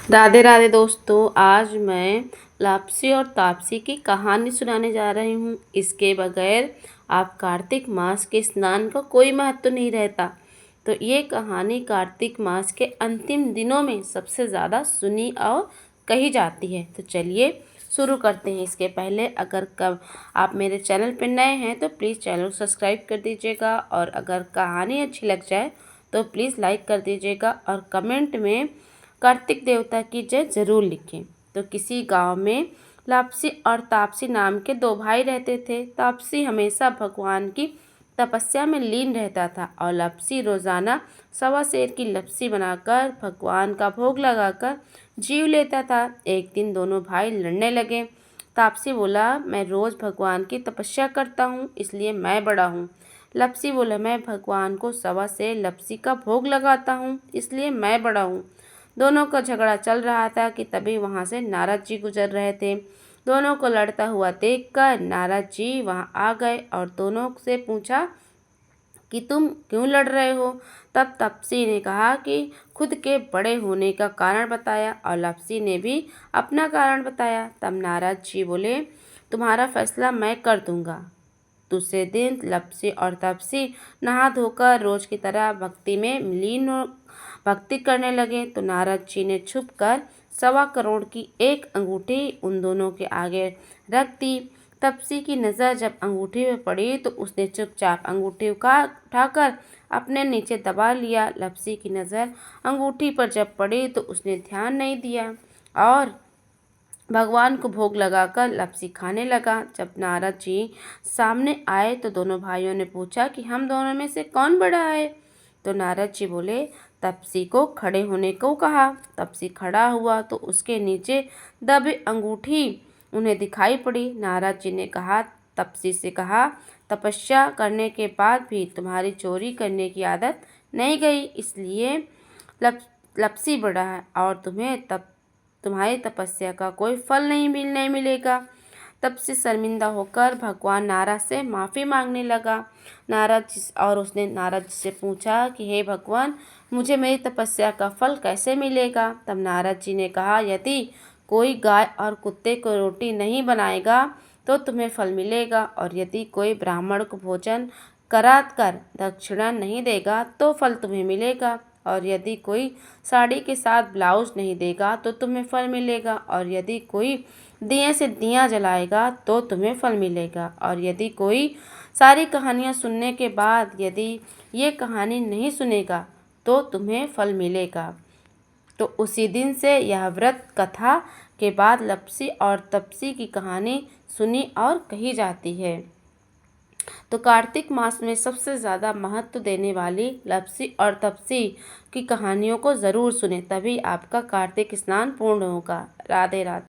राधे राधे दोस्तों, आज मैं लापसी और तापसी की कहानी सुनाने जा रही हूँ। इसके बगैर आप कार्तिक मास के स्नान का कोई महत्व नहीं रहता। तो ये कहानी कार्तिक मास के अंतिम दिनों में सबसे ज़्यादा सुनी और कही जाती है। तो चलिए शुरू करते हैं। इसके पहले अगर कब आप मेरे चैनल पर नए हैं तो प्लीज़ चैनल को सब्सक्राइब कर दीजिएगा, और अगर कहानी अच्छी लग जाए तो प्लीज़ लाइक कर दीजिएगा और कमेंट में कार्तिक देवता की जय जरूर लिखें। तो किसी गांव में लापसी और तापसी नाम के दो भाई रहते थे। तापसी हमेशा भगवान की तपस्या में लीन रहता था और लापसी रोजाना सवा सेर की लपसी बनाकर भगवान का भोग लगाकर जीव लेता था। एक दिन दोनों भाई लड़ने लगे। तापसी बोला, मैं रोज भगवान की तपस्या करता हूँ, इसलिए मैं बड़ा हूँ। लपसी बोला, मैं भगवान को सवा सेर लपसी का भोग लगाता हूँ, इसलिए मैं बड़ा हूँ। दोनों का झगड़ा चल रहा था कि तभी वहां से नारद जी गुजर रहे थे। दोनों को लड़ता हुआ देखकर नारद जी वहां आ गए और दोनों से पूछा कि तुम क्यों लड़ रहे हो। तब तापसी ने कहा कि खुद के बड़े होने का कारण बताया और लापसी ने भी अपना कारण बताया। तब नारद जी बोले, तुम्हारा फैसला मैं कर दूंगा। दूसरे दिन लपसी और तापसी नहा धोकर रोज की तरह भक्ति में भक्ति करने लगे। तो नारद जी ने छुप कर 1.25 करोड़ की एक अंगूठी उन दोनों के आगे रख दी। तापसी की नज़र जब अंगूठी पे पड़ी तो उसने चुपचाप अंगूठी उठाकर अपने नीचे दबा लिया। लपसी की नज़र अंगूठी पर जब पड़ी तो उसने ध्यान नहीं दिया और भगवान को भोग लगाकर लपसी खाने लगा। जब नारद जी सामने आए तो दोनों भाइयों ने पूछा कि हम दोनों में से कौन बड़ा है। तो नारद जी बोले, तापसी को खड़े होने को कहा। तापसी खड़ा हुआ तो उसके नीचे दबी अंगूठी उन्हें दिखाई पड़ी। नारद जी ने तापसी से कहा, तपस्या करने के बाद भी तुम्हारी चोरी करने की आदत नहीं गई, इसलिए लपसी बड़ा है और तुम्हारी तपस्या का कोई फल नहीं मिलेगा। तब से शर्मिंदा होकर भगवान नारद से माफ़ी मांगने लगा। उसने नारद जी से पूछा कि हे भगवान, मुझे मेरी तपस्या का फल कैसे मिलेगा। तब नारद जी ने कहा, यदि कोई गाय और कुत्ते को रोटी नहीं बनाएगा तो तुम्हें फल मिलेगा, और यदि कोई ब्राह्मण को भोजन कराकर दक्षिणा नहीं देगा तो फल तुम्हें मिलेगा, और यदि कोई साड़ी के साथ ब्लाउज नहीं देगा तो तुम्हें फल मिलेगा, और यदि कोई दिए से दिया जलाएगा तो तुम्हें फल मिलेगा, और यदि कोई सारी कहानियाँ सुनने के बाद यदि ये कहानी नहीं सुनेगा तो तुम्हें फल मिलेगा। तो उसी दिन से यह व्रत कथा के बाद लपसी और तापसी की कहानी सुनी और कही जाती है। तो कार्तिक मास में सबसे ज़्यादा महत्व देने वाली लपसी और तापसी की कहानियों को ज़रूर सुने, तभी आपका कार्तिक स्नान पूर्ण होगा। राधे राधे।